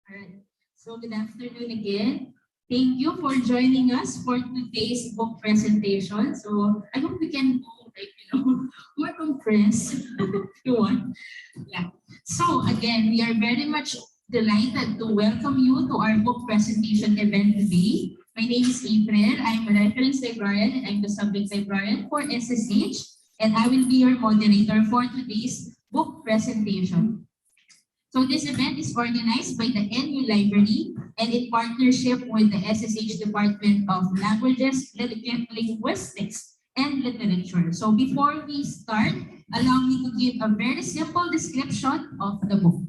All right. So good afternoon again. Thank you for joining us for today's book presentation. So I hope we can go more compressed if you want. Yeah. So again, we are very much delighted to welcome you to our book presentation event today. My name is April. I'm a reference librarian and I'm the subject librarian for SSH, and I will be your moderator for today's book presentation. So this event is organized by the NU Library and in partnership with the SSH Department of Languages, Linguistics, and Literature. So before we start, allow me to give a very simple description of the book.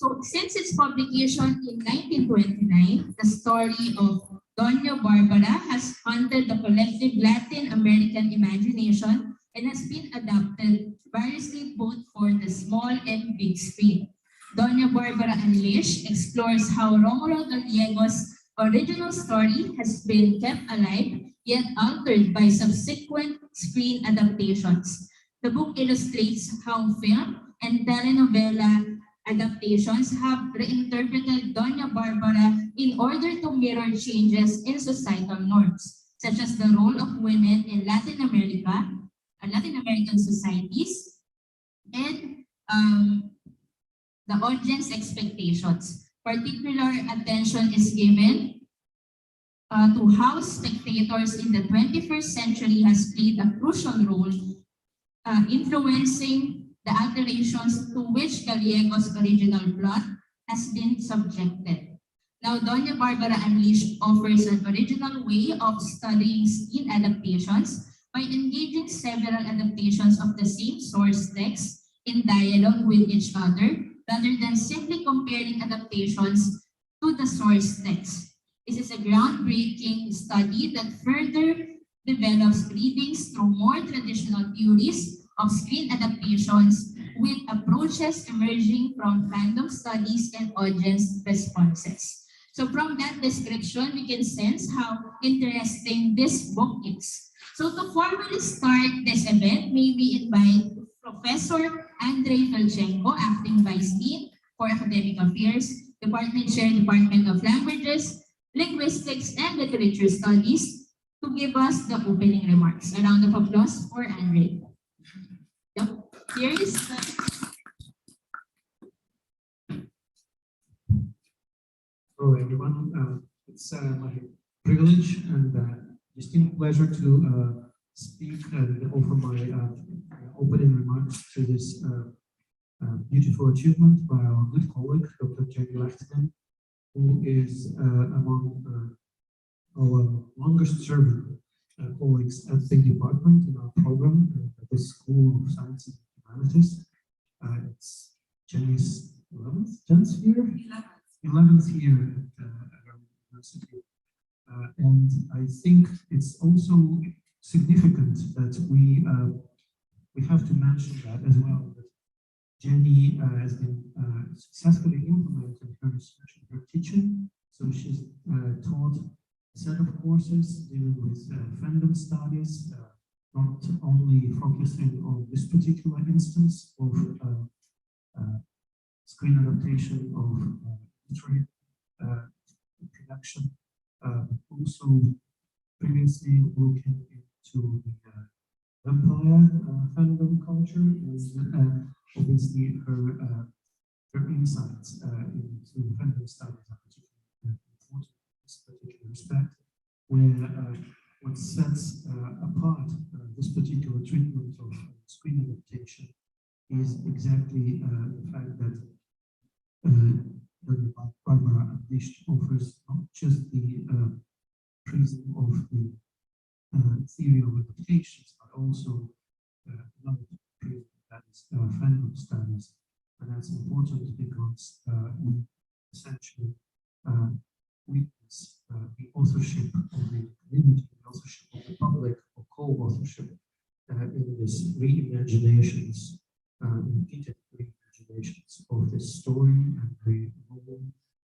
So since its publication in 1929, the story of Doña Bárbara has haunted the collective Latin American imagination and has been adapted variously both for the small and big screen. Doña Bárbara Unleashed explores how Rómulo Gallegos' original story has been kept alive yet altered by subsequent screen adaptations. The book illustrates how film and telenovela adaptations have reinterpreted Doña Bárbara in order to mirror changes in societal norms, such as the role of women in Latin American societies, and the audience expectations. Particular attention is given to how spectators in the 21st century has played a crucial role influencing the alterations to which Gallegos' original plot has been subjected. Now, Doña Bárbara Unleashed offers an original way of studying screen adaptations by engaging several adaptations of the same source text in dialogue with each other, rather than simply comparing adaptations to the source text. This is a groundbreaking study that further develops readings through more traditional theories of screen adaptations with approaches emerging from fandom studies and audience responses. So from that description, we can sense how interesting this book is. So to formally start this event, may we invite Professor Andrei Felchenko, Acting Vice Dean for Academic Affairs, Department Chair, Department of Languages, Linguistics, and Literature Studies, to give us the opening remarks. A round of applause for Andrei. Yep. Here is Hello everyone, it's my privilege and distinct pleasure to speak and offer my opening remarks to this beautiful achievement by our good colleague, Dr. Jenni Lehtinen, who is among our longest serving colleagues at the department in our program at the School of Science and Humanities. It's Jenni's 10th year? 11th year at our university. And I think it's also significant that we have to mention that as well, that Jenni has been successfully implementing her research and her teaching. So she's taught a set of courses dealing with fandom studies, not only focusing on this particular instance of screen adaptation of literary production, also previously looking into the vampire fandom culture, and obviously her insights into fandom studies are particularly important in this particular respect, where what sets apart this particular treatment of screen adaptation is exactly the fact that Doña Bárbara Unleashed offers not just the prism of the theory of adaptations, but also another prism that is fandom studies. And that's important because we essentially witness the authorship of the community, the authorship of the public, or co-authorship in this reimaginations, repeated reimaginations of this story and the role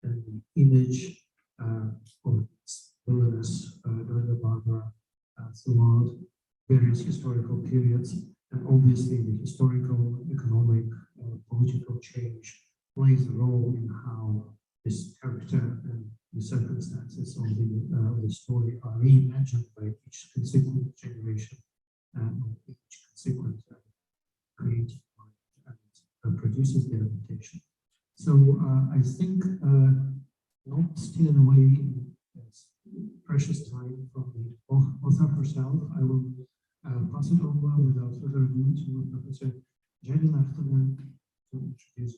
and the image of its villainous Doña Bárbara throughout various historical periods, and obviously the historical, economic, political change plays a role in how this character and the circumstances of the story are reimagined by each consequent generation and each consequent creative mind and produces the adaptation. So I think not stealing away precious time from the author herself, I will pass it over without further ado to Professor Jenni Lehtinen to introduce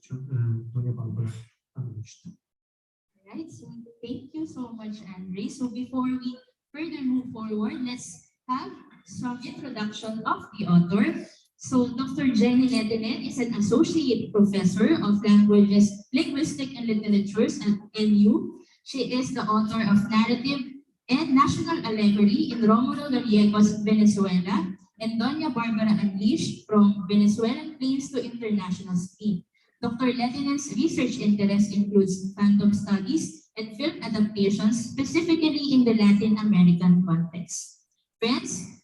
Doña Bárbara Unleashed. All right, so thank you so much, Andre. So before we further move forward, let's have some introduction of the author. So Dr. Jenni Lehtinen is an associate professor of languages, linguistics and literatures at NU. She is the author of narrative and national allegory in Rómulo Gallegos, Venezuela, and Doña Bárbara Unleashed, from Venezuelan plains to international scene. Dr. Lehtinen's research interest includes fandom studies and film adaptations, specifically in the Latin American context. Friends,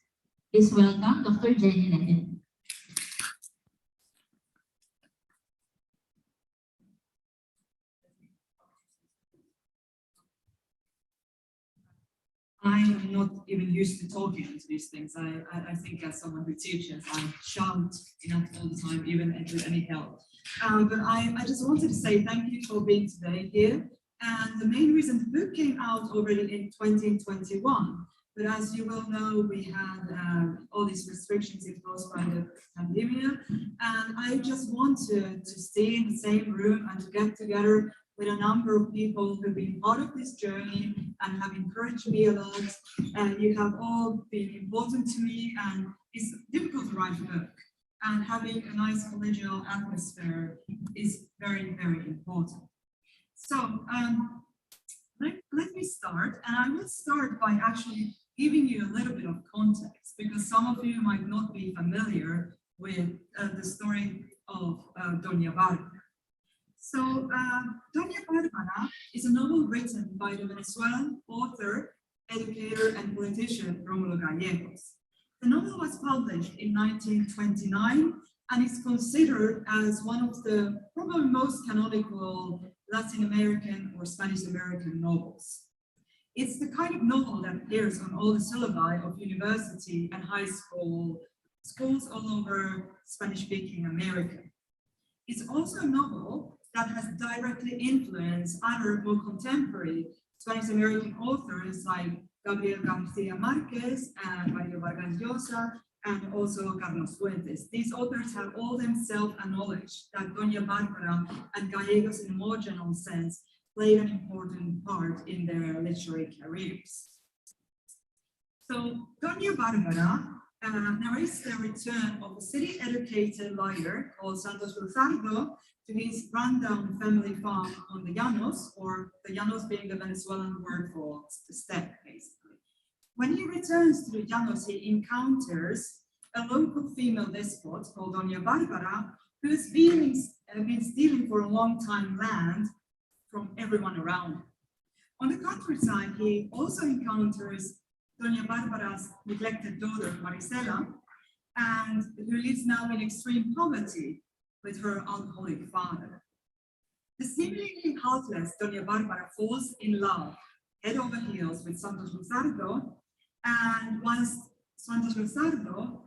please welcome Dr. Jenni Lehtinen. I am not even used to talking into these things. I think as someone who teaches, I shout enough all the time, even with any help. But I just wanted to say thank you for being today here. And the main reason the book came out already in 2021. But as you will know, we had all these restrictions imposed by the pandemic. And I just wanted to stay in the same room and to get together with a number of people who've been part of this journey and have encouraged me a lot. And you have all been important to me, and it's difficult to write a book. And having a nice collegial atmosphere is very, very important. So let me start, and I will start by actually giving you a little bit of context, because some of you might not be familiar with the story of Doña Bárbara. So, Doña Bárbara is a novel written by the Venezuelan author, educator, and politician Rómulo Gallegos. The novel was published in 1929 and is considered as one of the probably most canonical Latin American or Spanish American novels. It's the kind of novel that appears on all the syllabi of university and high school, schools all over Spanish-speaking America. It's also a novel that has directly influenced other more contemporary Spanish-American authors like Gabriel García Márquez and Mario Vargas Llosa, and also Carlos Fuentes. These authors have all themselves acknowledged that Doña Bárbara and Gallegos, in a more general sense, played an important part in their literary careers. So Doña Bárbara narrates the return of a city-educated lawyer called Santos Luzardo to his rundown family farm on the Llanos, or the Llanos being the Venezuelan word for the steppe, basically. When he returns to the Llanos, he encounters a local female despot called Doña Bárbara, who's been stealing for a long time land from everyone around him. On the countryside, he also encounters Doña Bárbara's neglected daughter, Marisela, and who lives now in extreme poverty with her alcoholic father. The seemingly heartless Doña Bárbara falls in love, head over heels, with Santos Luzardo, and once Santos Luzardo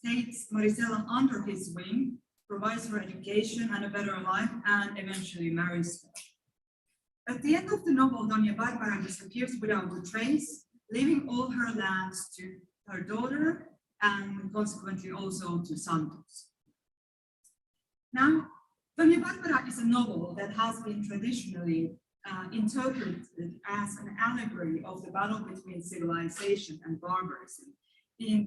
takes Marisela under his wing, provides her education and a better life, and eventually marries her. At the end of the novel, Doña Bárbara disappears without a trace, leaving all her lands to her daughter and consequently also to Santos. Now, Doña Bárbara is a novel that has been traditionally interpreted as an allegory of the battle between civilization and barbarism in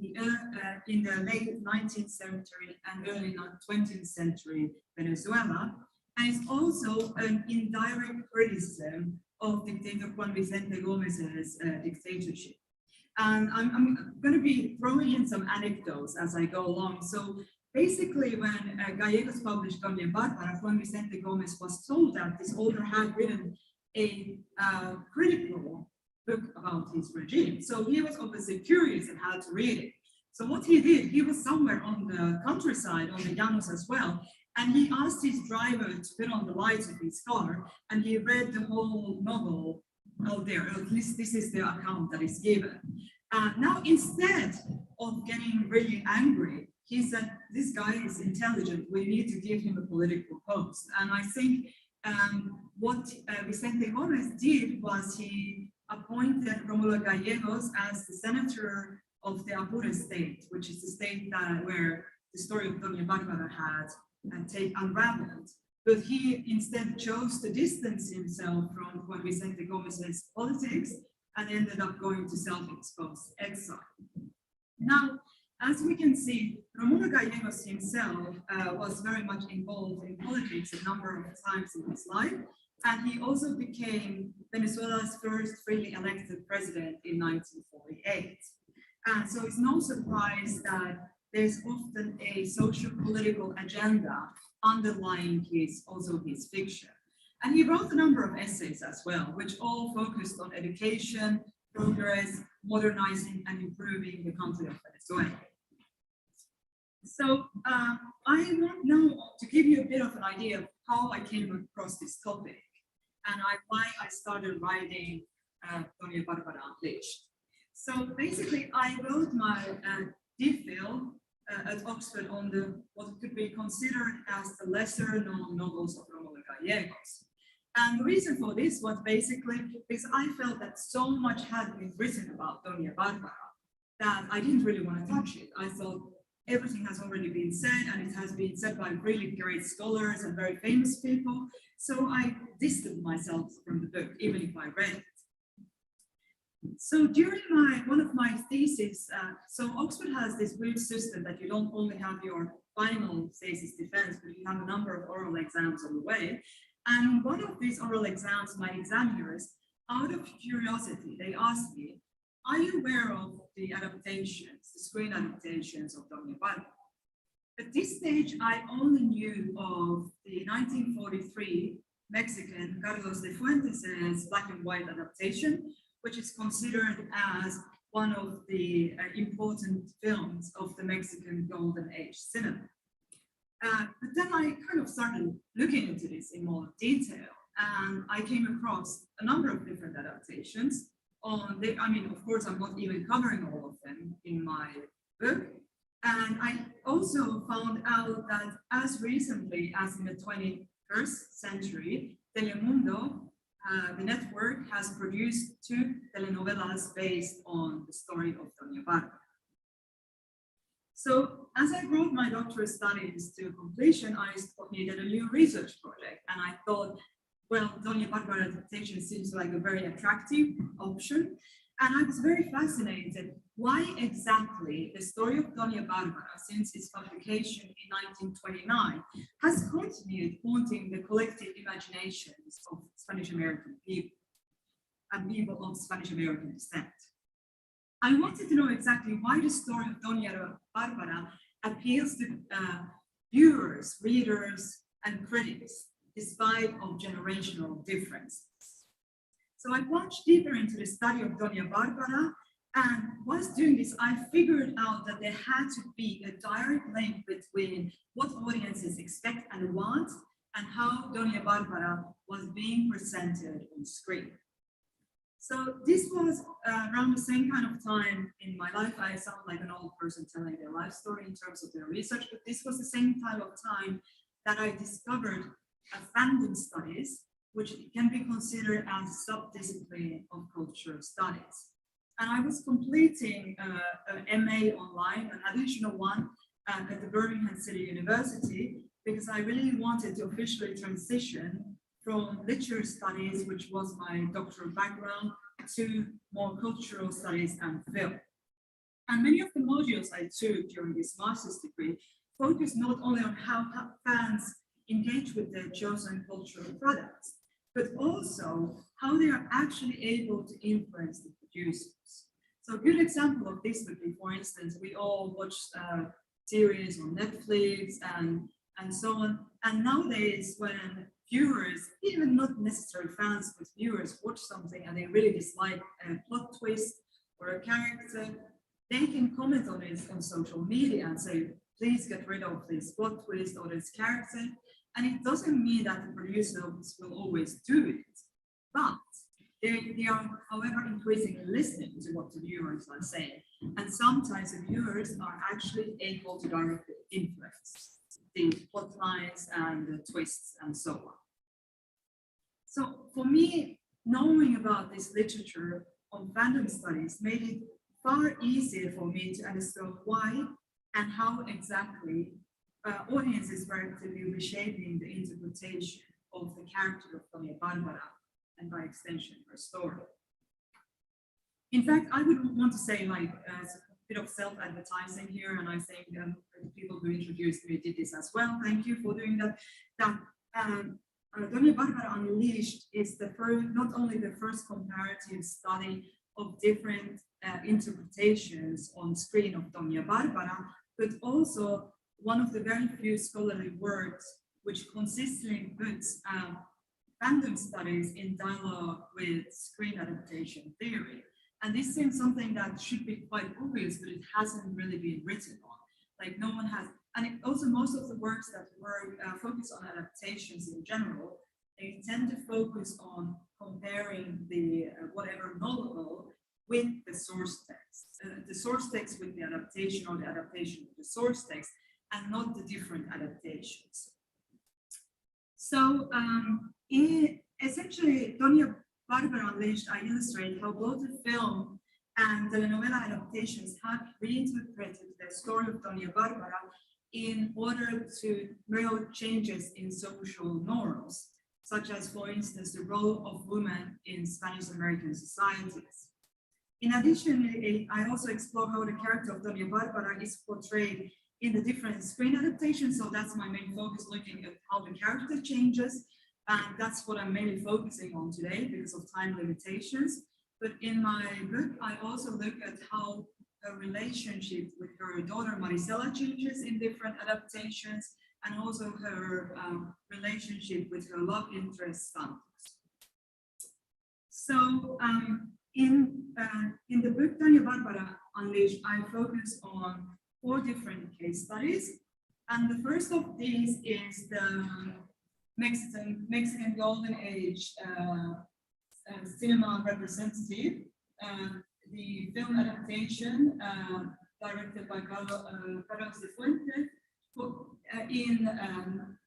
the late 19th century and early 20th century Venezuela, and it's also an indirect criticism of dictator Juan Vicente Gómez's dictatorship. And I'm going to be throwing in some anecdotes as I go along. So basically, when Gallegos published Doña Bárbara, Juan Vicente Gómez was told that this author had written a critical book about his regime. So he was obviously curious and had to read it. So what he did, he was somewhere on the countryside, on the Llanos as well, And he asked his driver to put on the lights of his car, and he read the whole novel out there. At least this is the account that is given. Now, instead of getting really angry, he said, this guy is intelligent, we need to give him a political post. And I think what Vicente Gómez did was he appointed Rómulo Gallegos as the senator of the Apure state, which is the state where the story of Doña Bárbara had unraveled. But he instead chose to distance himself from Juan Vicente Gómez's politics and ended up going to self-exposed exile. Now, as we can see, Rómulo Gallegos himself was very much involved in politics a number of times in his life, and he also became Venezuela's first freely elected president in 1948. So it's no surprise that there's often a social political agenda underlying his fiction. And he wrote a number of essays as well, which all focused on education, progress, modernizing and improving the country of Venezuela. So I want now to give you a bit of an idea of how I came across this topic and why I started writing Doña Bárbara Unleashed. So basically, I wrote my DPhil at Oxford on what could be considered as the lesser-known novels of Rómulo Gallegos. And the reason for this was basically because I felt that so much had been written about Doña Bárbara that I didn't really want to touch it. I thought everything has already been said, and it has been said by really great scholars and very famous people. So I distanced myself from the book, even if I read it. So during one of my theses, so Oxford has this weird system that you don't only have your final thesis defense, but you have a number of oral exams on the way. And one of these oral exams, my examiners, out of curiosity, they asked me, are you aware of the adaptations, the screen adaptations of Doña Bárbara? At this stage, I only knew of the 1943 Mexican Carlos de Fuentes' black and white adaptation, which is considered as one of the important films of the Mexican Golden Age cinema. But then I kind of started looking into this in more detail, and I came across a number of different adaptations. I mean, of course, I'm not even covering all of them in my book. And I also found out that as recently as in the 21st century, Telemundo, the network, has produced 2 telenovelas based on the story of Doña Bárbara. So as I brought my doctoral studies to completion, I needed a new research project. And I thought, well, Doña Bárbara adaptation seems like a very attractive option. And I was very fascinated why exactly the story of Doña Bárbara, since its publication in 1929, has continued haunting the collective imaginations of Spanish American people and people of Spanish American descent. I wanted to know exactly why the story of Doña Bárbara appeals to viewers, readers, and critics, despite of generational differences. So I plunged deeper into the study of Doña Bárbara, and whilst doing this, I figured out that there had to be a direct link between what audiences expect and want, and how Doña Bárbara was being presented on screen. So this was around the same kind of time in my life. I sound like an old person telling their life story in terms of their research, but this was the same time of time that I discovered fandom studies, which can be considered as a subdiscipline of cultural studies. And I was completing an MA online, an additional one at the Birmingham City University, because I really wanted to officially transition from literature studies, which was my doctoral background, to more cultural studies and film. And many of the modules I took during this master's degree focused not only on how fans engage with their chosen cultural products, but also how they are actually able to influence the producers. So a good example of this would be, for instance, we all watch series on Netflix and so on. And nowadays, when viewers, even not necessarily fans, but viewers watch something and they really dislike a plot twist or a character, they can comment on it on social media and say, please get rid of this plot twist or this character. And it doesn't mean that the producers will always do it, but they are, however, increasingly listening to what the viewers are saying. And sometimes the viewers are actually able to directly influence the plot lines and the twists and so on. So for me, knowing about this literature on fandom studies made it far easier for me to understand why and how exactly audiences were actively reshaping the interpretation of the character of Doña Bárbara, and by extension, her story. In fact, I would want to say, like, a bit of self-advertising here, and I think people who introduced me did this as well. Thank you for doing that. That Doña Bárbara Unleashed is the first, not only the first comparative study of different interpretations on screen of Doña Bárbara, but also one of the very few scholarly works which consistently puts fandom studies in dialogue with screen adaptation theory. And this seems something that should be quite obvious, but it hasn't really been written on. Like, no one has, and it also most of the works that were focused on adaptations in general, they tend to focus on comparing the whatever novel with the source text with the adaptation, or the adaptation with the source text, and not the different adaptations. So essentially, Doña Bárbara Unleashed, I illustrate how both the film and telenovela adaptations have reinterpreted the story of Doña Bárbara in order to mirror changes in social norms, such as, for instance, the role of women in Spanish American societies. In addition, I also explore how the character of Doña Bárbara is portrayed in the different screen adaptations. So that's my main focus, looking at how the character changes. And that's what I'm mainly focusing on today because of time limitations. But in my book, I also look at how her relationship with her daughter Marisela changes in different adaptations, and also her relationship with her love interest Santos. So in the book Doña Bárbara Unleashed, I focus on 4 different case studies. And the first of these is the Mexican Golden Age cinema representative, the film adaptation directed by Carlos de Fuentes in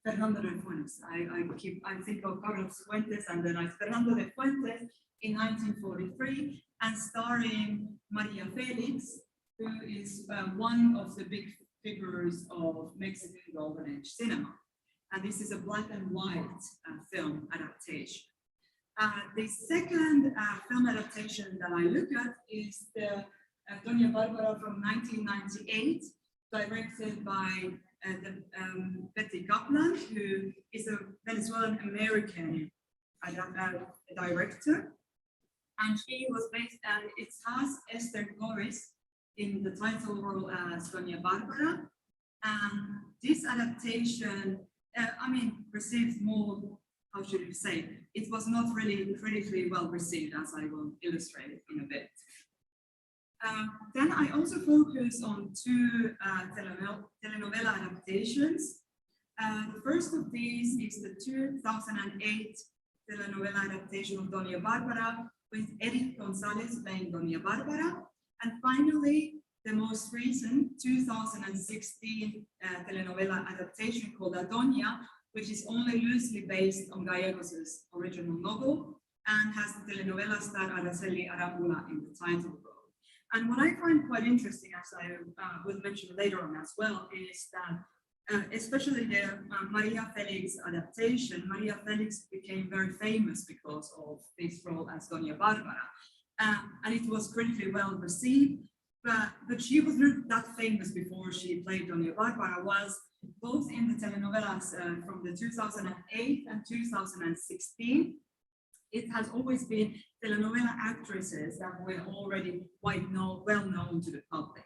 Fernando de Fuentes. I think of Carlos Fuentes and then Fernando de Fuentes in 1943, and starring Maria Felix, who is one of the big figures of Mexican Golden Age cinema. And this is a black and white film adaptation. The second film adaptation that I look at is the Doña Bárbara from 1998, directed by Betty Kaplan, who is a Venezuelan American director. And she was based, and it has Esther Goris in the title role as Doña Bárbara. And this adaptation, received more, how should you say, it was not really critically well received, as I will illustrate in a bit. Then I also focus on 2 telenovela adaptations. The first of these is the 2008 telenovela adaptation of Doña Bárbara, with Edith González playing Doña Bárbara. And finally, the most recent 2016 telenovela adaptation called Doña, which is only loosely based on Gallegos' original novel and has the telenovela star Araceli Arámbula in the title role. And what I find quite interesting, as I will mention later on as well, is that especially the Maria Felix adaptation, Maria Felix became very famous because of this role as Doña Bárbara. And it was critically well received, but she was not that famous before she played Doña Bárbara, was both in the telenovelas from the 2008 and 2016. It has always been telenovela actresses that were already quite well known to the public.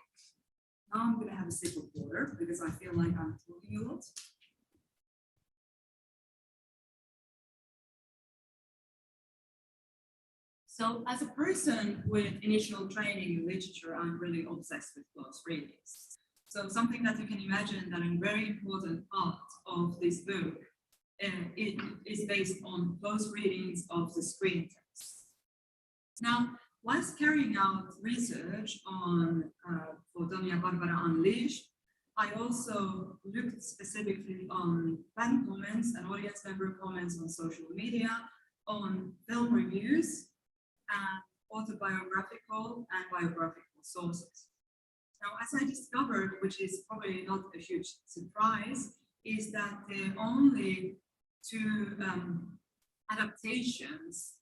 Now I'm going to have a sip of water because I feel like I'm talking a lot. So as a person with initial training in literature, I'm really obsessed with close readings. So something that you can imagine that a very important part of this book it is based on close readings of the screen text. Now, whilst carrying out research on for Doña Bárbara Unleashed, I also looked specifically on fan comments and audience member comments on social media, on film reviews, and autobiographical and biographical sources. Now, as I discovered, which is probably not a huge surprise, is that the only two adaptations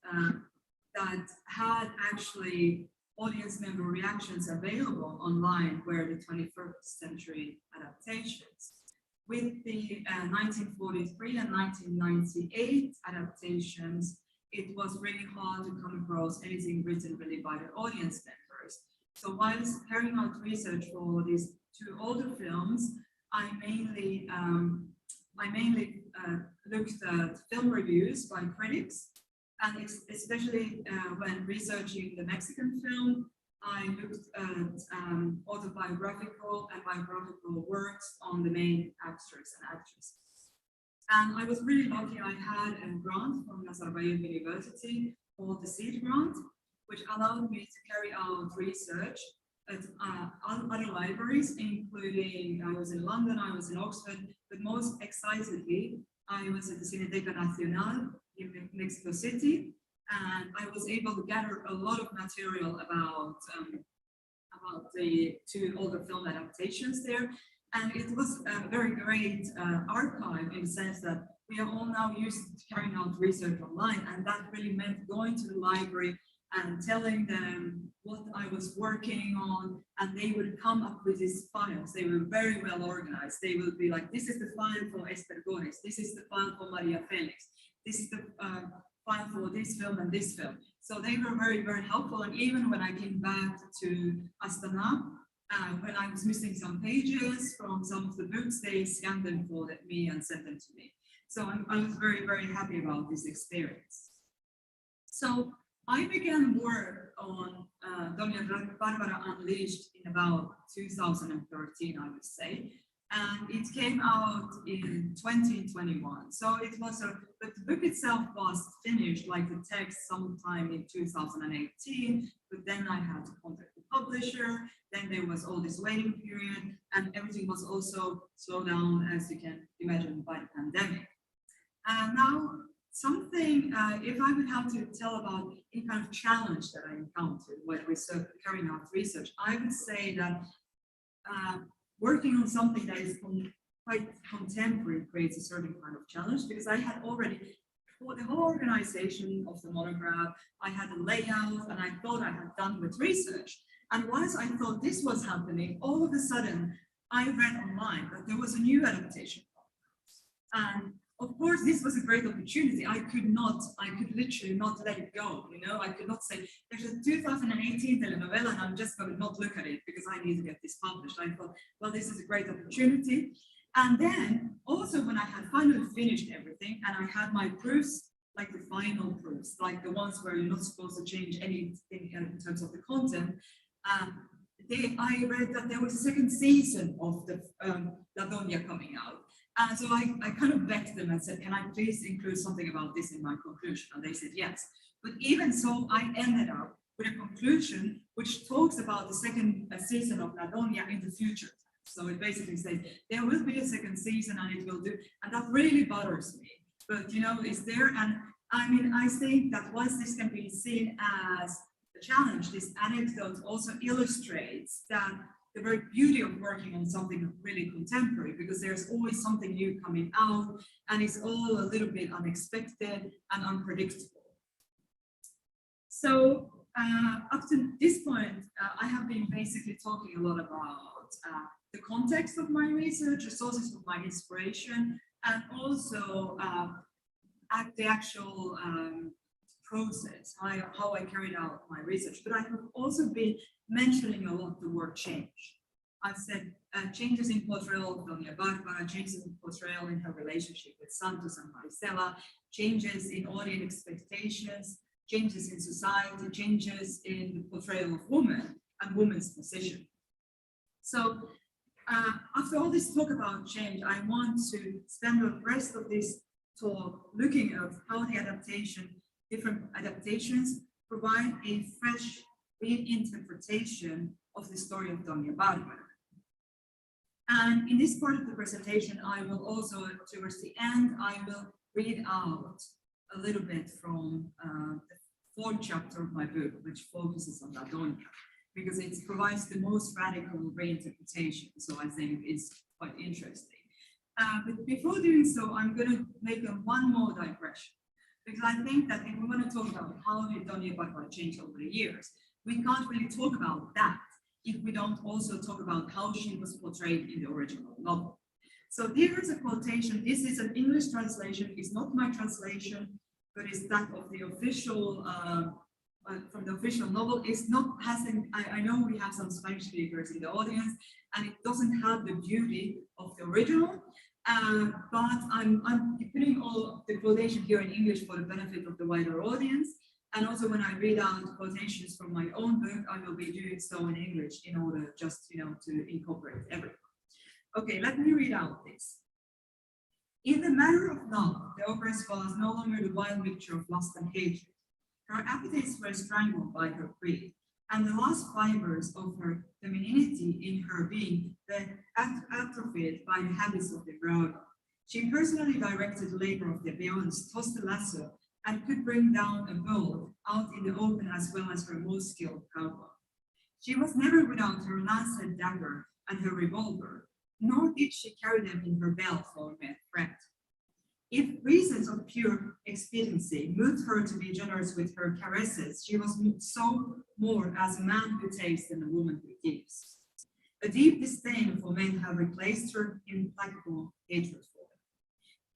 that had actually audience member reactions available online were the 21st century adaptations. With the 1943 and 1998 adaptations, it was really hard to come across anything written really by the audience members. So whilst carrying out research for these two older films, I mainly looked at film reviews by critics, and especially when researching the Mexican film, I looked at autobiographical and biographical works on the main actors and actresses. And I was really lucky. I had a grant from Nazarbayev University called the SEED grant, which allowed me to carry out research at other libraries, including I was in London, I was in Oxford, but most excitedly, I was at the Cineteca Nacional in Mexico City, and I was able to gather a lot of material about the two older film adaptations there. And it was a very great archive in the sense that we are all now used to carrying out research online, and that really meant going to the library and telling them what I was working on, and they would come up with these files. They were very well organized. They would be like, this is the file for Esther Gores, this is the file for Maria Felix, this is the file for this film and this film. So they were very, very helpful. And even when I came back to Astana, when I was missing some pages from some of the books, they scanned them for me and sent them to me. So I was very, very happy about this experience. So I began work on Doña Bárbara Unleashed in about 2013, I would say, and it came out in 2021. So it was but the book itself was finished, like the text, sometime in 2018, but then I had to contact the publisher, then there was all this waiting period, and everything was also slowed down, as you can imagine, by the pandemic. Now, something, if I would have to tell about any kind of challenge that I encountered when carrying out research, I would say that working on something that is quite contemporary creates a certain kind of challenge, because I had already, for the whole organization of the monograph, I had a layout and I thought I had done with research. And once I thought this was happening, all of a sudden I read online that there was a new adaptation. And of course, this was a great opportunity. I could literally not let it go. You know, I could not say, there's a 2018 telenovela and I'm just going to not look at it because I need to get this published. I thought, well, this is a great opportunity. And then also when I had finally finished everything and I had my proofs, like the final proofs, like the ones where you're not supposed to change anything in terms of the content, I read that there was a second season of the La Doña coming out. And so I kind of begged them and said, can I please include something about this in my conclusion? And they said yes. But even so, I ended up with a conclusion which talks about the second season of La Doña in the future. So it basically says there will be a second season and it will do, and that really bothers me. But you know, it's there. And I mean, I think that once this can be seen as a challenge, this anecdote also illustrates that the very beauty of working on something really contemporary, because there's always something new coming out and it's all a little bit unexpected and unpredictable. So up to this point, I have been basically talking a lot about the context of my research, the sources of my inspiration, and also at the actual process, how I carried out my research. But I have also been mentioning a lot the word change. I've said changes in portrayal of Doña Bárbara, changes in portrayal in her relationship with Santos and Marisela, changes in audience expectations, changes in society, changes in the portrayal of women and women's position. So After all this talk about change, I want to spend the rest of this talk looking at how the different adaptations provide a fresh reinterpretation of the story of Doña Bárbara. And in this part of the presentation, I will also, towards the end, I will read out a little bit from the fourth chapter of my book, which focuses on La Doña, because it provides the most radical reinterpretation. So I think it's quite interesting. But before doing so, I'm going to make one more digression, because I think that if we want to talk about how did Doña Bárbara change over the years, we can't really talk about that if we don't also talk about how she was portrayed in the original novel. So here is a quotation. This is an English translation. It's not my translation, but it's that of the official, from the official novel. It's not having, I know we have some Spanish speakers in the audience, and it doesn't have the beauty of the original, but I'm putting all the quotation here in English for the benefit of the wider audience. And also when I read out quotations from my own book, I will be doing so in English in order just, to incorporate everything. Okay, let me read out this. In the matter of love, the ogress was no longer the wild mixture of lust and hatred. Her appetites were strangled by her greed, and the last fibers of her femininity in her being were atrophied by the habits of the Graga. She personally directed the labor of the peons, tossed the lasso, and could bring down a bull out in the open as well as her most skilled cowboy. She was never without her lance and dagger and her revolver, nor did she carry them in her belt for mere threat. If reasons of pure expediency moved her to be generous with her caresses, she was so more as a man who takes than a woman who gives. A deep disdain for men had replaced her implacable hatred for them.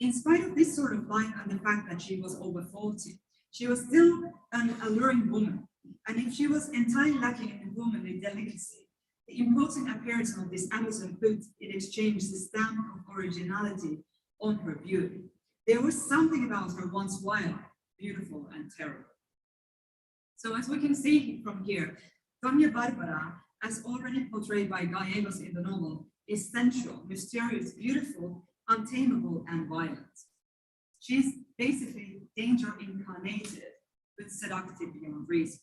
In spite of this sort of life and the fact that she was over 40, she was still an alluring woman, and if she was entirely lacking in womanly delicacy, the imposing appearance of this Amazon put in exchange the stamp of originality on her beauty. There was something about her once wild, beautiful, and terrible. So as we can see from here, Doña Bárbara, as already portrayed by Gallegos in the novel, is sensual, mysterious, beautiful, untamable, and violent. She's basically danger incarnated, but seductive beyond reason.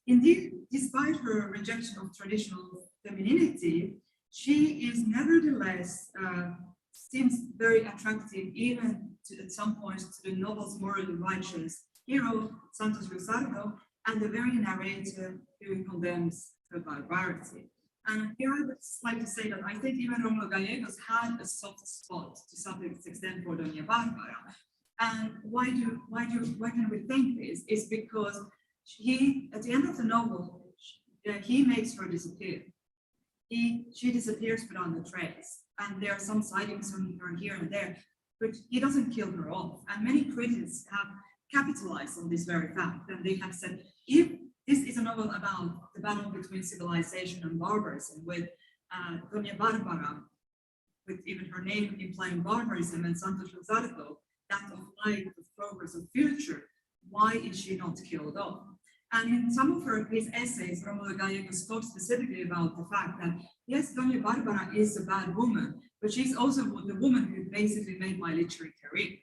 Indeed, despite her rejection of traditional femininity, she is nevertheless seems very attractive, even at some points to the novel's morally righteous hero, Santos Luzardo, and the very narrator who condemns her barbarity. And here I would like to say that I think even Rómulo Gallegos had a soft spot to some extent for Doña Bárbara. And why can we think this? Is because he, at the end of the novel, he makes her disappear. She disappears without a trace. And there are some sightings of her here and there, but he doesn't kill her off. And many critics have capitalized on this very fact. And they have said, if this is a novel about the battle between civilization and barbarism, with Doña Bárbara, with even her name implying barbarism, and Santos Luzardo, that of light, of progress, of future, why is she not killed off? And in some of his essays, Rómulo Gallegos spoke specifically about the fact that, yes, Doña Bárbara is a bad woman, but she's also the woman who basically made my literary career.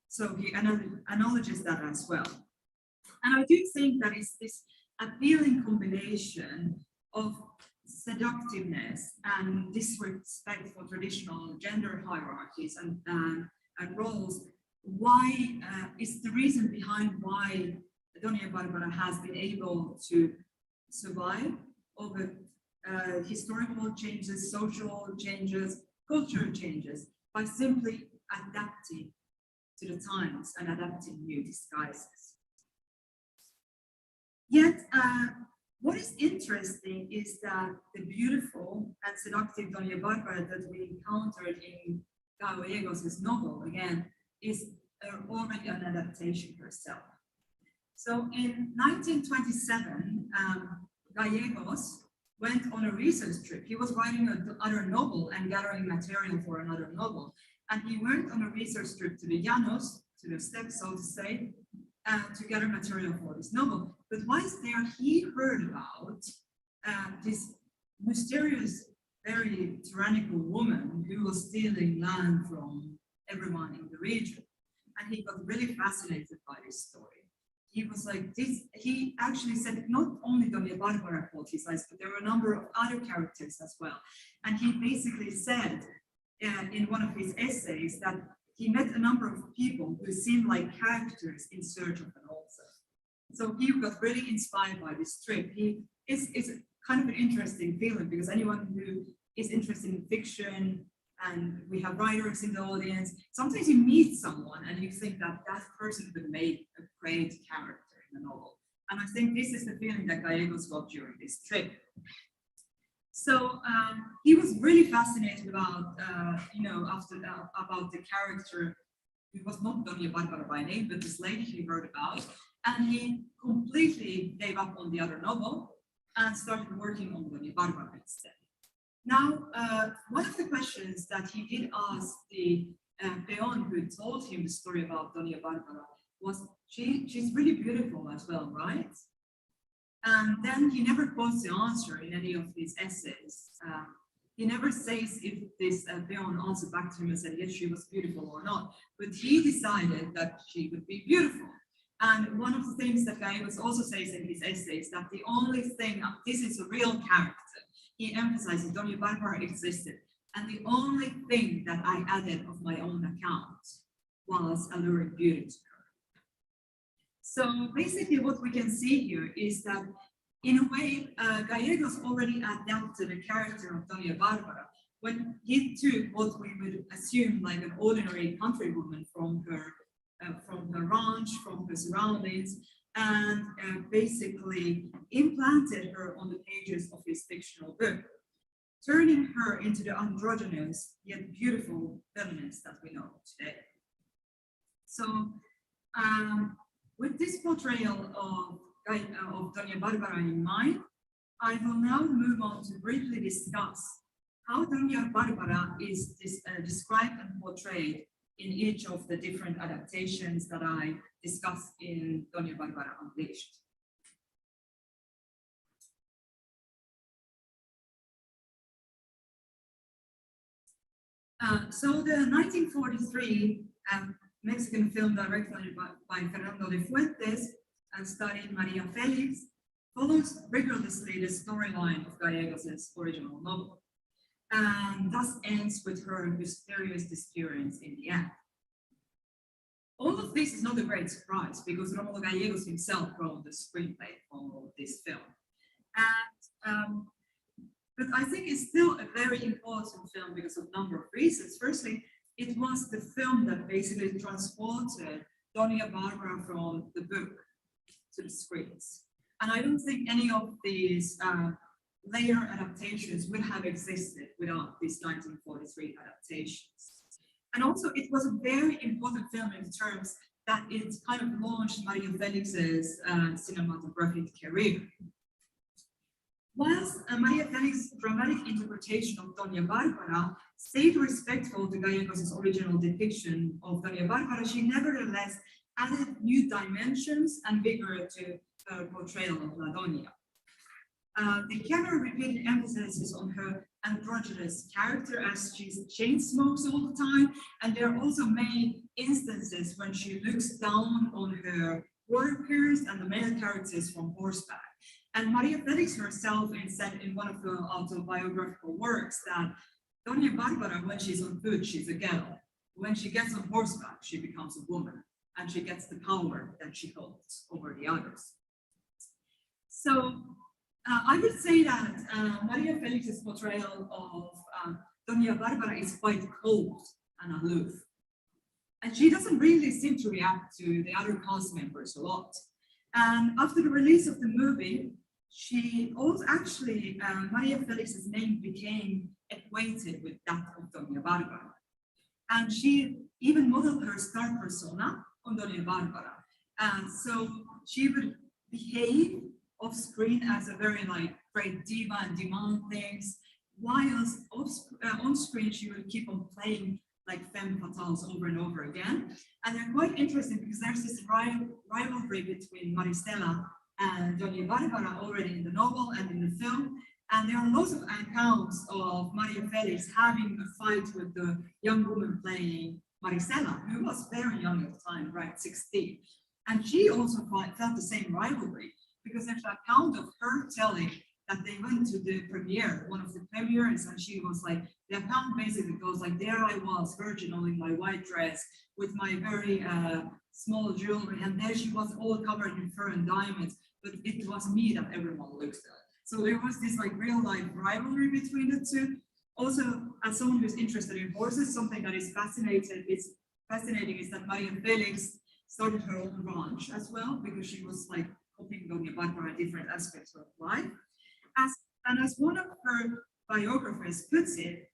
So he acknowledges that as well. And I do think that it's this appealing combination of seductiveness and disrespect for traditional gender hierarchies and roles, why is the reason behind why Doña Bárbara has been able to survive over historical changes, social changes, cultural changes, by simply adapting to the times and adapting new disguises. Yet, what is interesting is that the beautiful and seductive Doña Bárbara that we encountered in Gallegos' novel, again, is already an adaptation herself. So in 1927, Gallegos went on a research trip. He was writing another novel and gathering material for another novel. And he went on a research trip to the Llanos, to the steppes, so to say, to gather material for this novel. But whilst there, he heard about this mysterious very tyrannical woman who was stealing land from everyone in the region. And he got really fascinated by this story. He was like, he actually said not only Doña Bárbara caught his eyes, but there were a number of other characters as well. And he basically said in one of his essays that he met a number of people who seemed like characters in search of an author. So he got really inspired by this trip. It's kind of an interesting feeling because anyone who is interested in fiction, and we have writers in the audience, sometimes you meet someone and you think that that person could make a great character in a novel. And I think this is the feeling that Gallegos got during this trip. So he was really fascinated about, about the character who was not Doña Bárbara by name, but this lady he wrote about. And he completely gave up on the other novel and started working on Doña Bárbara instead. Now, one of the questions that he did ask the peon who told him the story about Doña Bárbara was, she's really beautiful as well, right? And then he never quotes the answer in any of his essays. He never says if this peon answered back to him and said, yes, she was beautiful or not, but he decided that she would be beautiful. And one of the things that Gallegos also says in his essays, that the only thing, this is a real character, he emphasizes Doña Bárbara existed. And the only thing that I added of my own account was alluring beauty to her. So basically what we can see here is that in a way, Gallegos already adapted the character of Doña Bárbara when he took what we would assume like an ordinary countrywoman from her ranch, from her surroundings, and basically implanted her on the pages of his fictional book, turning her into the androgynous yet beautiful feminist that we know today. So with this portrayal of Doña Bárbara in mind, I will now move on to briefly discuss how Doña Bárbara is described and portrayed in each of the different adaptations that I discussed in Doña Bárbara Unleashed. So the 1943 Mexican film directed by Fernando de Fuentes and starring Maria Félix follows rigorously the storyline of Gallegos' original novel, and thus ends with her mysterious disappearance in the end. All of this is not a great surprise because Rómulo Gallegos himself wrote the screenplay for this film. And, but I think it's still a very important film because of a number of reasons. Firstly, it was the film that basically transported Doña Bárbara from the book to the screens. And I don't think any of these later adaptations would have existed without these 1943 adaptations. And also it was a very important film in terms that it kind of launched Maria Félix's cinematographic career. Whilst Maria Félix's dramatic interpretation of Doña Bárbara stayed respectful to Gallegos' original depiction of Doña Bárbara, she nevertheless added new dimensions and vigor to her portrayal of La Doña. The camera repeated emphasis on her androgynous character as she chain smokes all the time, and there are also many instances when she looks down on her workers and the male characters from horseback. And Maria Félix herself said in one of her autobiographical works that Doña Bárbara, when she's on foot, she's a girl. When she gets on horseback, she becomes a woman, and she gets the power that she holds over the others. So I would say that Maria Félix's portrayal of Doña Bárbara is quite cold and aloof. And she doesn't really seem to react to the other cast members a lot. And after the release of the movie, she also actually, Maria Félix's name became acquainted with that of Doña Bárbara. And she even modeled her star persona on Doña Bárbara. And so she would behave off screen as a very great diva and demand things, whilst on screen she would keep on playing like femme fatales over and over again. And they're quite interesting because there's this rivalry between Maristela and Doña Bárbara already in the novel and in the film. And there are lots of accounts of Maria Felix having a fight with the young woman playing Marisela, who was very young at the time, right, 16. And she also felt the same rivalry, because there's an account of her telling that they went to the premiere, one of the premieres, and she was like, the account basically goes like, there I was, virginal in my white dress, with my very small jewelry, and there she was all covered in fur and diamonds, but it was me that everyone looked at. So there was this like real life rivalry between the two. Also, as someone who's interested in horses, something that is fascinating is that Maria Felix started her own ranch as well, because she was like copying Doña Bárbara different aspects of life. As one of her biographers puts it,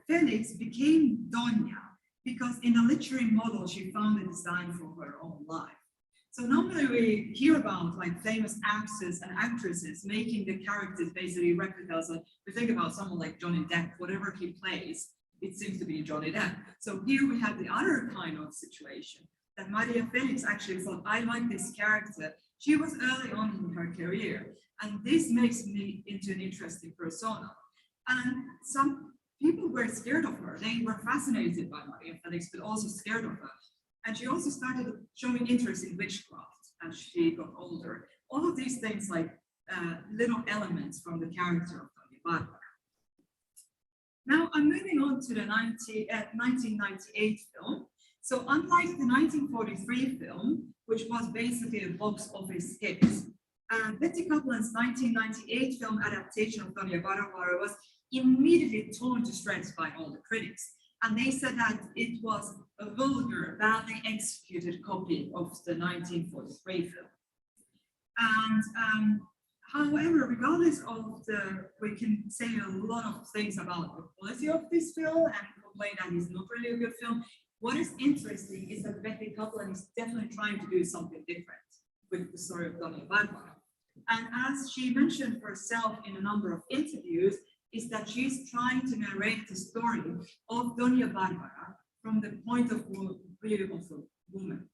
Felix became Doña because in a literary model she found a design for her own life. So normally we hear about like famous actors and actresses making the characters basically replicas. We think about someone like Johnny Depp, whatever he plays, it seems to be Johnny Depp. So here we have the other kind of situation that Maria Felix actually thought, I like this character. She was early on in her career, and this makes me into an interesting persona. And some people were scared of her. They were fascinated by Maria Felix, but also scared of her. And she also started showing interest in witchcraft as she got older. All of these things like little elements from the character of Doña Bárbara. Now I'm moving on to the 1998 film. So unlike the 1943 film, which was basically a box office hit, Betty Kaplan's 1998 film adaptation of Doña Bárbara was immediately torn to shreds by all the critics. And they said that it was a vulgar, badly executed copy of the 1943 film. And however, regardless of we can say a lot of things about the quality of this film and complain that it's not really a good film. What is interesting is that Betty Kaplan is definitely trying to do something different with the story of Doña Bárbara. And as she mentioned herself in a number of interviews, is that she's trying to narrate the story of Doña Bárbara from the point of view of a woman.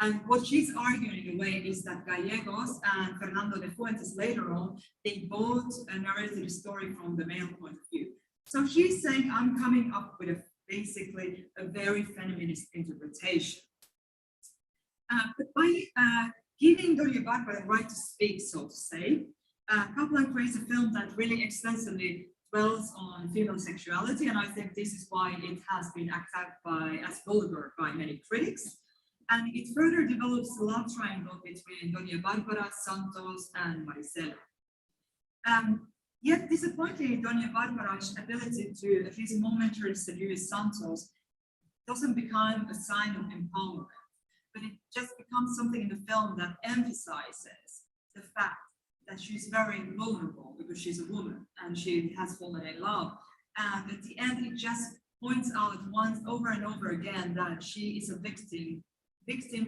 And what she's arguing in a way is that Gallegos and Fernando de Fuentes later on, they both narrated the story from the male point of view. So she's saying, I'm coming up with basically a very feminist interpretation. But by giving Doña Bárbara the right to speak, so to say, Kaplan creates a film that really extensively dwells on female sexuality, and I think this is why it has been attacked as vulgar by many critics. And it further develops the love triangle between Doña Bárbara, Santos, and Marisela. Yet disappointingly, Doña Bárbara's ability to at least momentarily seduce Santos doesn't become a sign of empowerment, but it just becomes something in the film that emphasizes the fact that she's very vulnerable because she's a woman and she has fallen in love. And at the end, it just points out once over and over again that she is a victim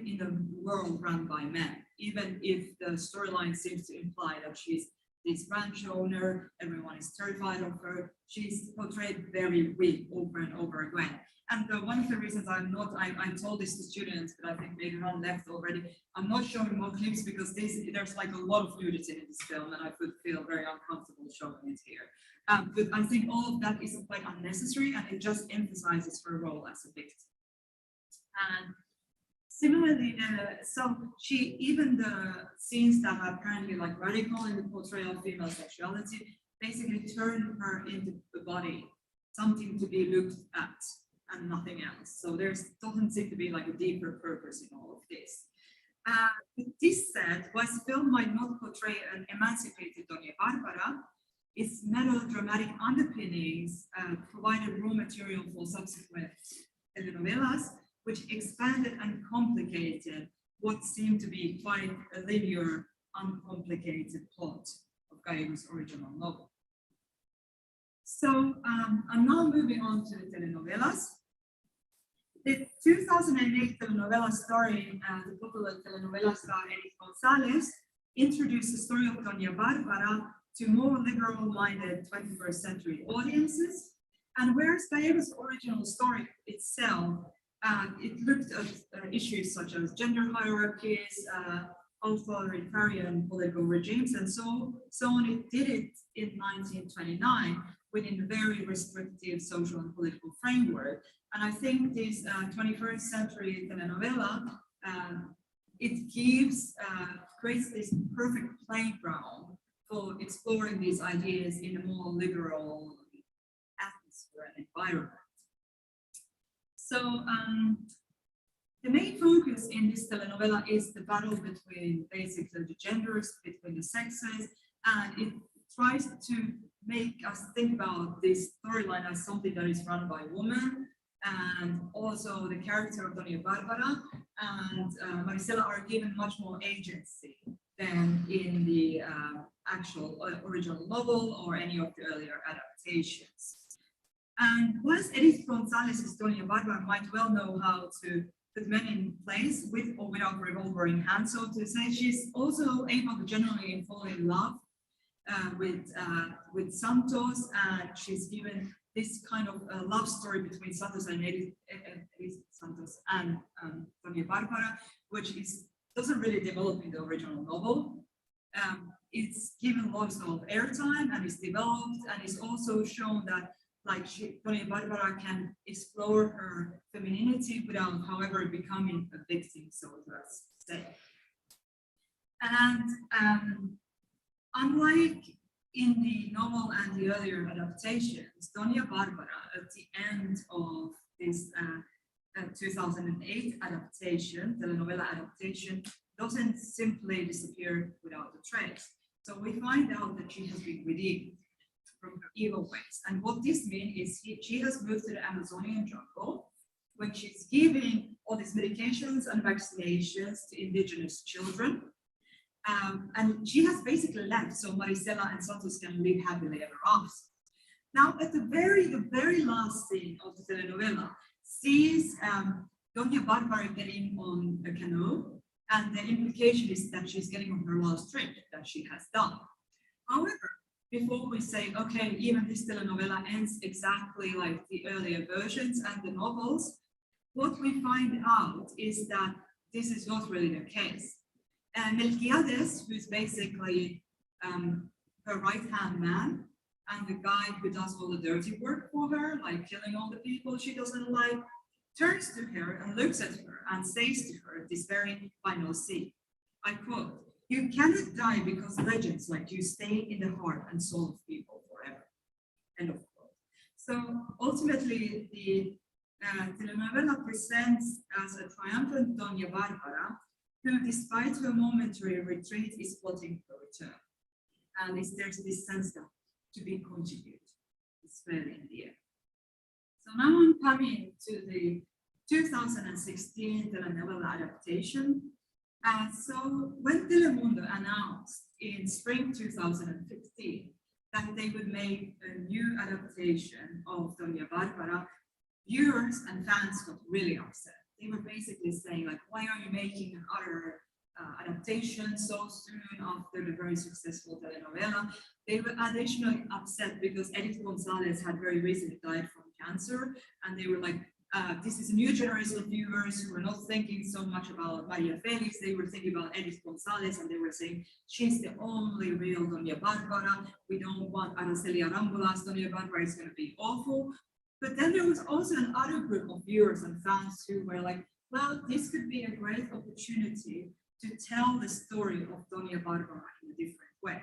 in the world run by men, even if the storyline seems to imply that she's this ranch owner, everyone is terrified of her. She's portrayed very weak over and over again. And one of the reasons I told this to students, but I think maybe one left already, I'm not showing more clips because there's like a lot of nudity in this film and I could feel very uncomfortable showing it here. But I think all of that is quite unnecessary and it just emphasizes her role as a victim. And similarly, even the scenes that are apparently like radical in the portrayal of female sexuality, basically turn her into the body, something to be looked at and nothing else. So there doesn't seem to be like a deeper purpose in all of this. With this said, whilst the film might not portray an emancipated Doña Bárbara, its melodramatic underpinnings provided raw material for subsequent telenovelas, which expanded and complicated what seemed to be quite a linear, uncomplicated plot of Gallegos' original novel. So I'm now moving on to the telenovelas. The 2008 telenovela starring the popular telenovela star Edith González introduced the story of Doña Bárbara to more liberal-minded 21st century audiences. And whereas Gallegos' original story itself, it looked at issues such as gender hierarchies, authoritarian political regimes and so on. It did it in 1929 within a very restrictive social and political framework. And I think this 21st century telenovela, it creates this perfect playground for exploring these ideas in a more liberal atmosphere and environment. So the main focus in this telenovela is the battle between basically the genders, between the sexes, and it tries to make us think about this storyline as something that is run by women, and also the character of Doña Bárbara and Marisela are given much more agency than in the actual original novel or any of the earlier adaptations. And whilst Edith González's Doña Bárbara might well know how to put men in place with or without revolver in hand, so to say, she's also able to generally fall in love with Santos, and she's given this kind of love story between Santos and Edith Santos and Doña Bárbara, which doesn't really develop in the original novel. It's given lots of airtime and it's developed, and it's also shown that Doña Bárbara can explore her femininity without, however, becoming a victim, so to say. And unlike in the novel and the earlier adaptations, Doña Bárbara, at the end of this 2008 adaptation, telenovela adaptation, doesn't simply disappear without a trace. So we find out that she has been redeemed from her evil ways. And what this means is she has moved to the Amazonian jungle when she's giving all these medications and vaccinations to indigenous children. And she has basically left so Marisela and Santos can live happily ever after. Now, at the very last scene of the telenovela sees Doña Bárbara getting on a canoe, and the implication is that she's getting on her last trip that she has done. However, before we say, okay, even this telenovela ends exactly like the earlier versions and the novels, what we find out is that this is not really the case. Melquiades, who's basically her right-hand man, and the guy who does all the dirty work for her, like killing all the people she doesn't like, turns to her and looks at her and says to her this very final scene. I quote, "You cannot die because legends like you stay in the heart and soul of people forever." End of quote. So ultimately, the telenovela presents as a triumphant Doña Bárbara, who, despite her momentary retreat, is plotting her return. And there's this sense that to be conjugate is fairly in the air. So now I'm coming to the 2016 telenovela adaptation. So when Telemundo announced in spring 2015 that they would make a new adaptation of Doña Bárbara, viewers and fans got really upset. They were basically saying, like, why are you making another adaptation so soon after the very successful telenovela? They were additionally upset because Edith González had very recently died from cancer, and they were like, this is a new generation of viewers who were not thinking so much about Maria Felix. They were thinking about Edith González, and they were saying, she's the only real Doña Bárbara. We don't want Araceli Arámbula's Doña Bárbara, it's going to be awful. But then there was also another group of viewers and fans who were like, well, this could be a great opportunity to tell the story of Doña Bárbara in a different way.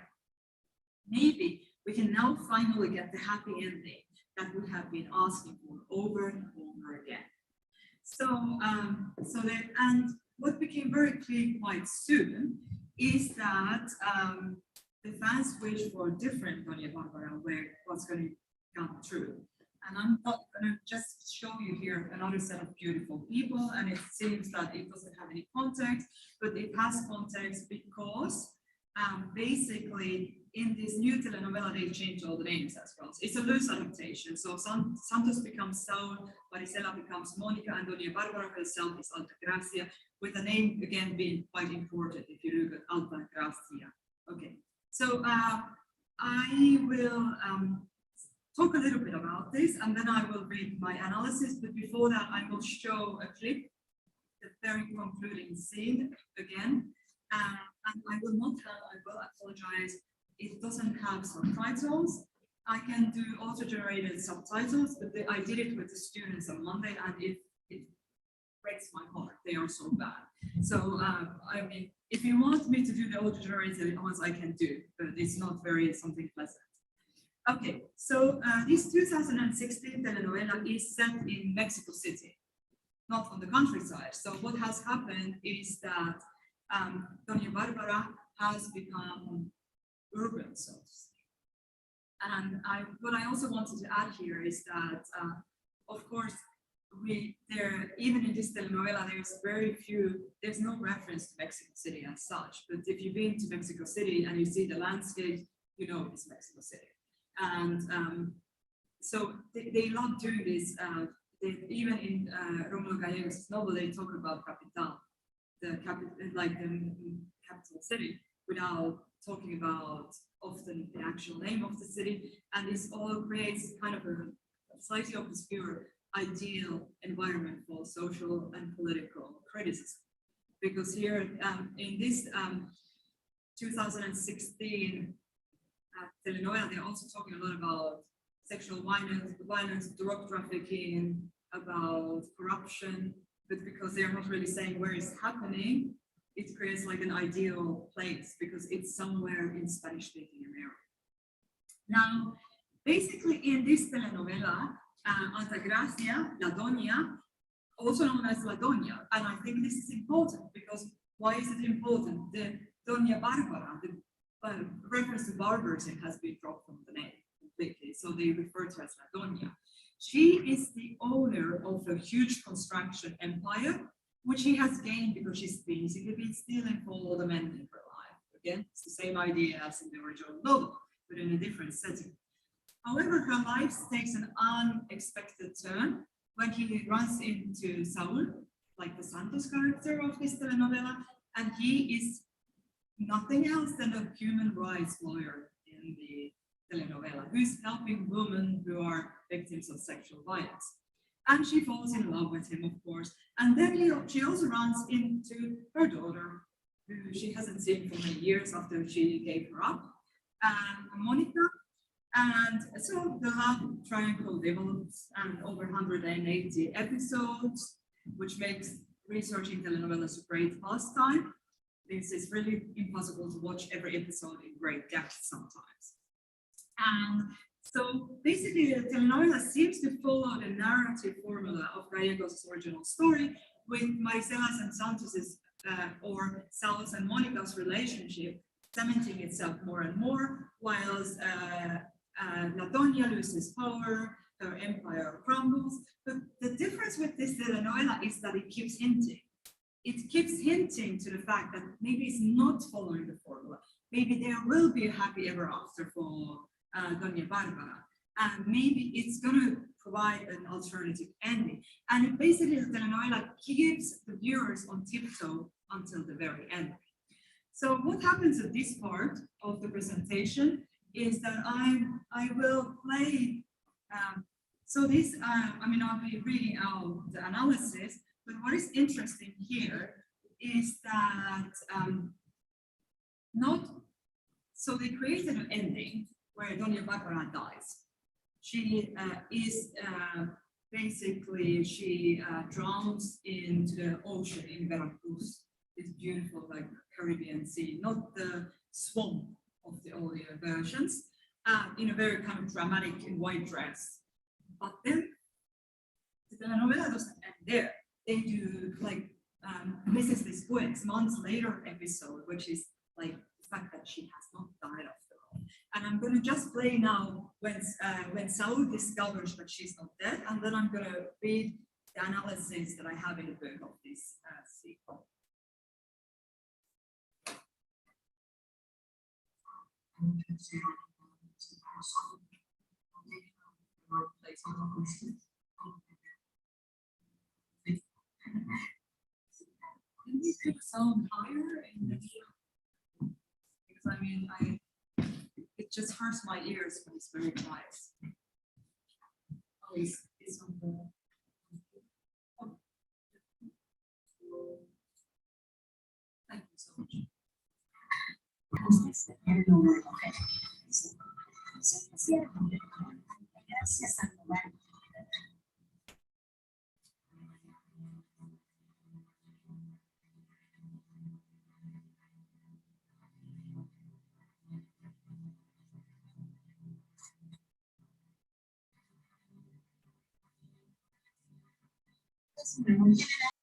Maybe we can now finally get the happy ending that we have been asking for over and over again. And what became very clear quite soon is that the fans wished for a different Doña Bárbara, where what's going to come true. And I'm not going to just show you here another set of beautiful people, and it seems that it doesn't have any context, but it has context because basically in this new telenovela, they changed all the names as well. So it's a loose adaptation. So Santos becomes Saul, Marisela becomes Monica, and Doña Bárbara herself is Altagracia, with the name again being quite important if you look at Altagracia. Okay, so I will talk a little bit about this, and then I will read my analysis. But before that, I will show a clip, the very concluding scene again. otherwise it doesn't have subtitles. I can do auto-generated subtitles, but I did it with the students on Monday, and it breaks my heart. They are so bad. So I mean, if you want me to do the auto-generated ones, I can do, but it's not very something pleasant. Okay, so this 2016 telenovela is set in Mexico City, not on the countryside. So what has happened is that Doña Bárbara has become urban, so to say. And what I also wanted to add here is that, of course, even in this telenovela, there's no reference to Mexico City as such. But if you've been to Mexico City and you see the landscape, you know it's Mexico City. And so they love doing this. Even in Rómulo Gallegos' novel, they talk about capital, the capital city, without talking about often the actual name of the city. And this all creates kind of a slightly obscure ideal environment for social and political criticism. Because here in this 2016 telenovela, they're also talking a lot about sexual violence, drug trafficking, about corruption, but because they're not really saying where it's happening, it creates like an ideal place because it's somewhere in Spanish-speaking America. Now, basically in this telenovela, Altagracia, La Doña, also known as La Doña, and I think this is important because why is it important? The Doña Bárbara, the reference to barbarism has been dropped from the name completely, so they refer to her as La Doña. She is the owner of a huge construction empire, which she has gained because she's basically been stealing for all the men in her life. Again, it's the same idea as in the original novel, but in a different setting. However, her life takes an unexpected turn when he runs into Saul, like the Santos character of this telenovela, and he is nothing else than a human rights lawyer in the telenovela, who's helping women who are victims of sexual violence. And she falls in love with him, of course. And then she also runs into her daughter, who she hasn't seen for many years after she gave her up, Monica. And so the love triangle develops, and over 180 episodes, which makes researching telenovelas a great pastime. This is really impossible to watch every episode in great depth sometimes. And so basically the telenovela seems to follow the narrative formula of Gallegos' original story, with Maricelas and Santos's or Saul's and Monica's relationship cementing itself more and more, whilst La Doña loses power, her empire crumbles. But the difference with this telenovela is that it keeps hinting. It keeps hinting to the fact that maybe it's not following the formula. Maybe there will be a happy ever after for Doña Bárbara. And maybe it's going to provide an alternative ending. And it basically, the telenovela keeps the viewers on tiptoe until the very end. So what happens at this part of the presentation is that I will play, so this, I mean, I'll be reading out the analysis, but what is interesting here is that so they created an ending where Doña Bárbara dies. She basically, she drowns into the ocean in Veracruz, this beautiful like Caribbean sea, not the swamp of the earlier versions, in a very kind of dramatic white dress. But then the novela doesn't end there. They do like Mrs. Después, months later episode, which is like the fact that she has not died after all. And I'm going to just play now when Saul discovers that she's not dead, and then I'm going to read the analysis that I have in the book of this sequel. Can we put the sound higher? Because I mean, it just hurts my ears when it's very quiet. Oh, it's on the. Oh. Thank you so much. Gracias. Okay. Gracias, Sandoval.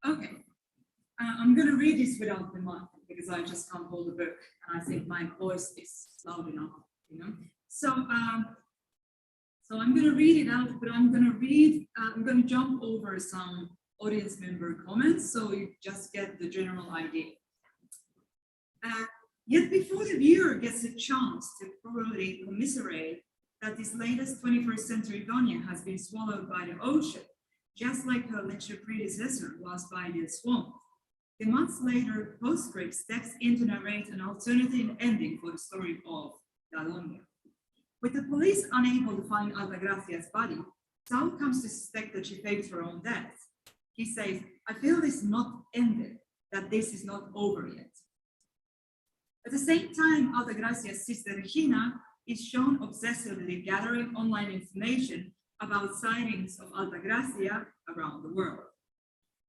Okay, I'm going to read this without the mic because I just can't hold the book, and I think my voice is loud enough, you know. So, so I'm going to read it out, but I'm going to jump over some audience member comments, so you just get the general idea. Yet before the viewer gets a chance to probably commiserate that this latest 21st century Doña has been swallowed by the ocean, just like her lecture predecessor was by the swamp, the months later postscript steps in to narrate an alternative ending for the story of La Doña. With the police unable to find Altagracia's body, Saul comes to suspect that she faked her own death. He says, I feel this is not ended, that this is not over yet. At the same time, Altagracia's sister Regina is shown obsessively gathering online information about sightings of Altagracia around the world.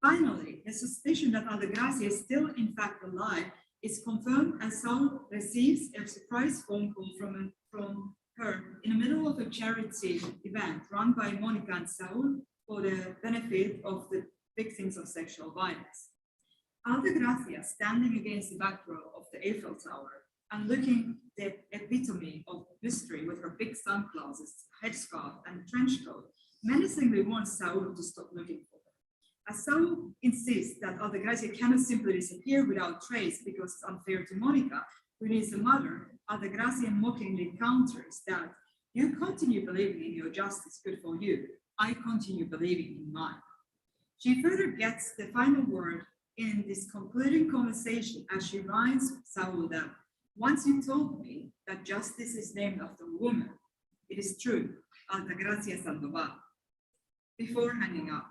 Finally, the suspicion that Altagracia is still in fact alive is confirmed as Saul receives a surprise phone call from her in the middle of a charity event run by Monica and Saul for the benefit of the victims of sexual violence. Altagracia, standing against the backdrop of the Eiffel Tower and looking the epitome of mystery with her big sunglasses, headscarf, and trench coat, menacingly warns Saul to stop looking for her. As Saul insists that Altagracia cannot simply disappear without trace because it's unfair to Monica, who needs a mother, Altagracia mockingly counters that you continue believing in your justice good for you, I continue believing in mine. She further gets the final word in this concluding conversation as she reminds Saul that once you told me that justice is named after a woman, it is true, Altagracia Sandoval. Before hanging up,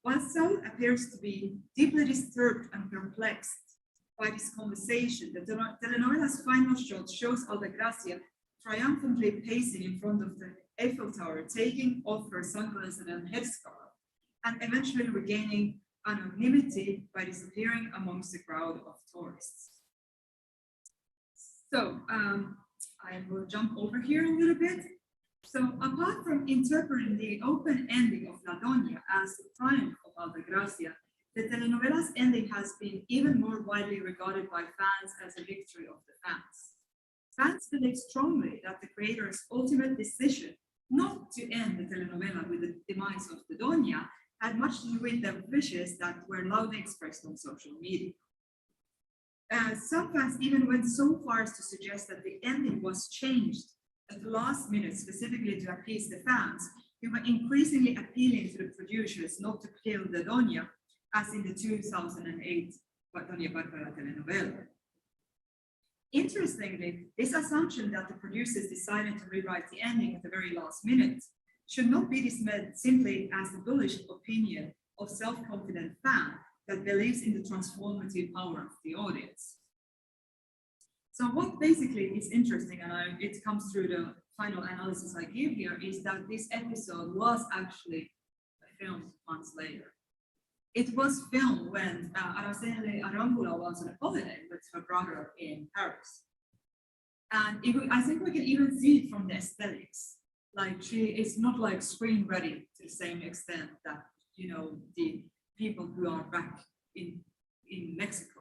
while Saul appears to be deeply disturbed and perplexed by this conversation, the telenovela's final shot shows Altagracia triumphantly pacing in front of the Eiffel Tower, taking off her sunglasses and headscarf, and eventually regaining anonymity by disappearing amongst the crowd of tourists. So I will jump over here a little bit. So apart from interpreting the open ending of La Doña as the triumph of Altagracia, the telenovela's ending has been even more widely regarded by fans as a victory of the fans. Fans believe strongly that the creator's ultimate decision not to end the telenovela with the demise of the Doña had much to do with the wishes that were loudly expressed on social media. Some fans even went so far as to suggest that the ending was changed at the last minute, specifically to appease the fans, who were increasingly appealing to the producers not to kill the Doña, as in the 2008 Doña Bárbara telenovela. Interestingly, this assumption that the producers decided to rewrite the ending at the very last minute should not be dismissed simply as the bullish opinion of self-confident fan that believes in the transformative power of the audience. So what basically is interesting, and it comes through the final analysis I give here, is that this episode was actually filmed months later. It was filmed when Araceli Arambula was on a holiday with her brother in Paris. And I think we can even see it from the aesthetics. Like she is not like screen ready to the same extent that, you know, the people who are back in Mexico.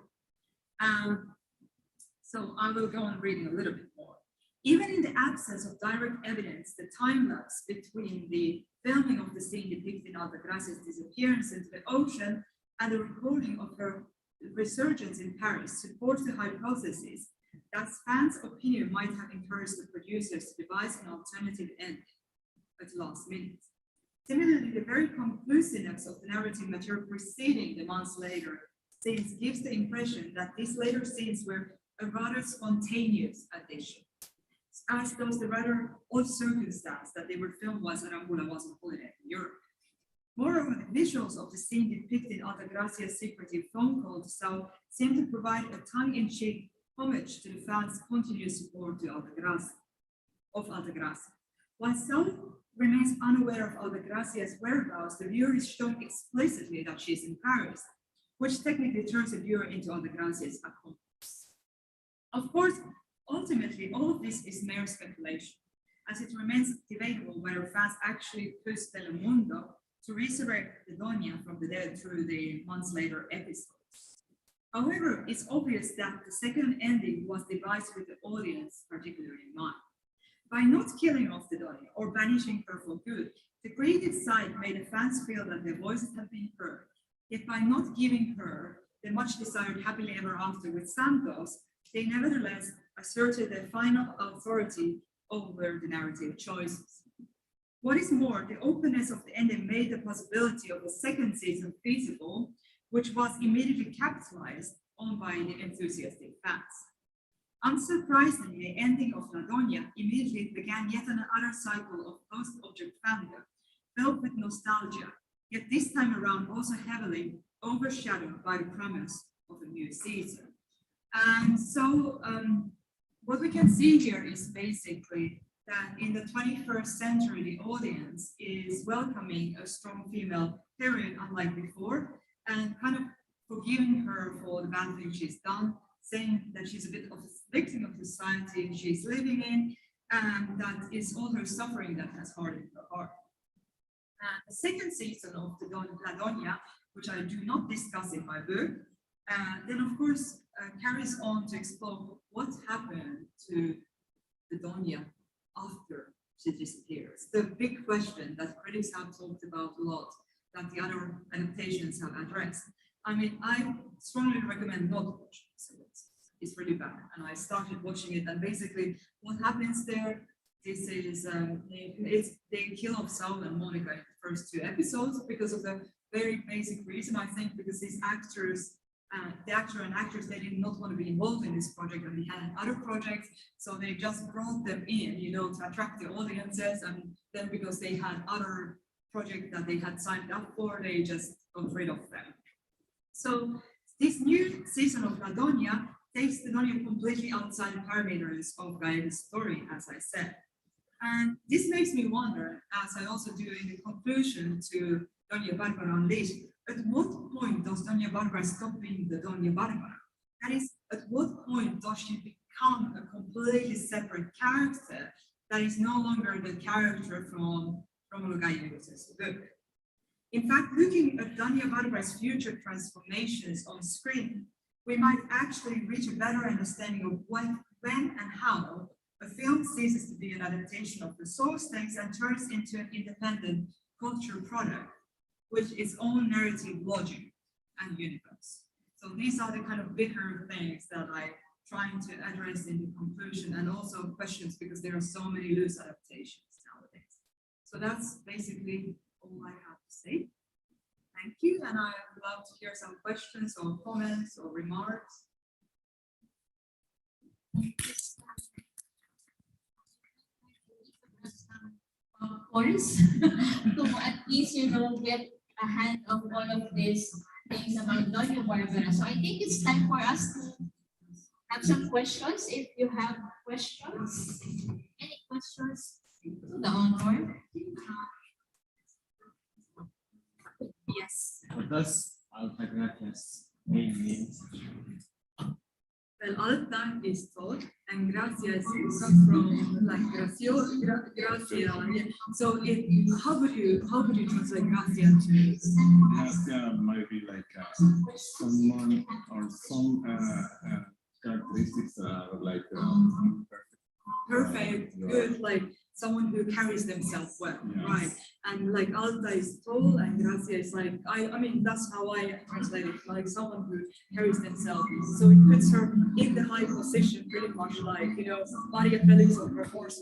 So I will go on reading a little bit more. Even in the absence of direct evidence, the time lapse between the filming of the scene depicting Altagracia's disappearance into the ocean and the recording of her resurgence in Paris supports the hypothesis that fans' opinion might have encouraged the producers to devise an alternative ending at the last minute. Similarly, the very conclusiveness of the narrative material preceding the months later scenes gives the impression that these later scenes were a rather spontaneous addition, as those the rather odd circumstance that they were filmed while Arambula was on holiday in Europe. Moreover, the visuals of the scene depicting Altagracia's secretive phone call to Saul seem to provide a tongue-in-cheek homage to the fans' continuous support to Altagracia. While some remains unaware of Altagracia's whereabouts, the viewer is shown explicitly that she is in Paris, which technically turns the viewer into Altagracia's accomplice. Of course, ultimately, all of this is mere speculation, as it remains debatable whether fans actually pushed Telemundo to resurrect the Doña from the dead through the months later episodes. However, it's obvious that the second ending was devised with the audience particularly in mind. By not killing off the Doña or banishing her for good, the creative side made the fans feel that their voices had been heard. Yet by not giving her the much desired happily ever after with Santos, they nevertheless asserted their final authority over the narrative choices. What is more, the openness of the ending made the possibility of a second season feasible, which was immediately capitalized on by the enthusiastic fans. Unsurprisingly, the ending of La Doña immediately began yet another cycle of post-object fandom, filled with nostalgia, yet this time around also heavily overshadowed by the promise of a new season. And so what we can see here is basically that in the 21st century, the audience is welcoming a strong female heroine unlike before, and kind of forgiving her for the bad things she's done, saying that she's a bit of a victim of the society she's living in, and that is all her suffering that has hardened her heart. The second season of the La Doña, which I do not discuss in my book, then of course carries on to explore what happened to the Doña after she disappears. The big question that critics have talked about a lot, that the other adaptations have addressed. I mean, I strongly recommend not watching this. It's really bad. And I started watching it, and basically what happens there, this is, they kill off Saul and Monica in the first 2 episodes because of the very basic reason, I think, because these actors, the actor and actress, they did not want to be involved in this project, and they had other projects, so they just brought them in, you know, to attract the audiences, and then because they had other projects that they had signed up for, they just got rid of them. So this new season of La Doña takes the Doña completely outside the parameters of Gallegos' story, as I said. And this makes me wonder, as I also do in the conclusion to Doña Bárbara Unleashed, at what point does Doña Bárbara stop being the Doña Bárbara? That is, at what point does she become a completely separate character that is no longer the character from Rómulo Gallegos' book? In fact, looking at Doña Bárbara's future transformations on screen, we might actually reach a better understanding of when and how a film ceases to be an adaptation of the source text and turns into an independent cultural product with its own narrative logic and universe. So these are the kind of bigger things that I'm trying to address in the conclusion, and also questions, because there are so many loose adaptations nowadays. So that's basically all I have to say. Thank you, and I would love to hear some questions or comments or remarks. Of course, to at least, you know, get a hand of all of these things about Doña Bárbara. So I think it's time for us to have some questions. If you have questions, any questions to the honor? Yes. What does Altagracia's name mean? Well, Alta is tall, and Gracia comes from like Gracia. Yeah. So, how would you translate Gracia to? Gracia might be like someone or some characteristics that are like perfect, good, like someone who carries themselves well, right? And like Alta is tall, and Gracia is like, I mean, that's how I translate it, like someone who carries themselves. So it puts her in the high position, pretty much like, you know, Maria Felix on her horse.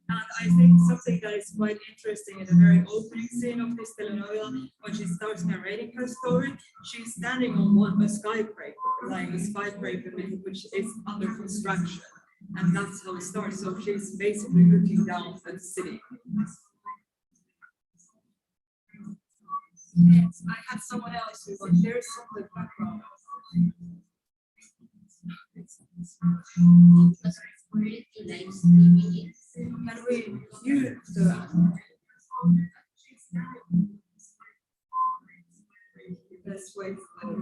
And I think something that is quite interesting in the very opening scene of this telenovela, when she starts narrating her story, she's standing on a skyscraper, like a skyscraper which is under construction. And that's how it starts. So she's basically looking down at the city. Yes, I had someone else who was there's some of the background. Because we're currently live streaming it. Can we mute the let's wait for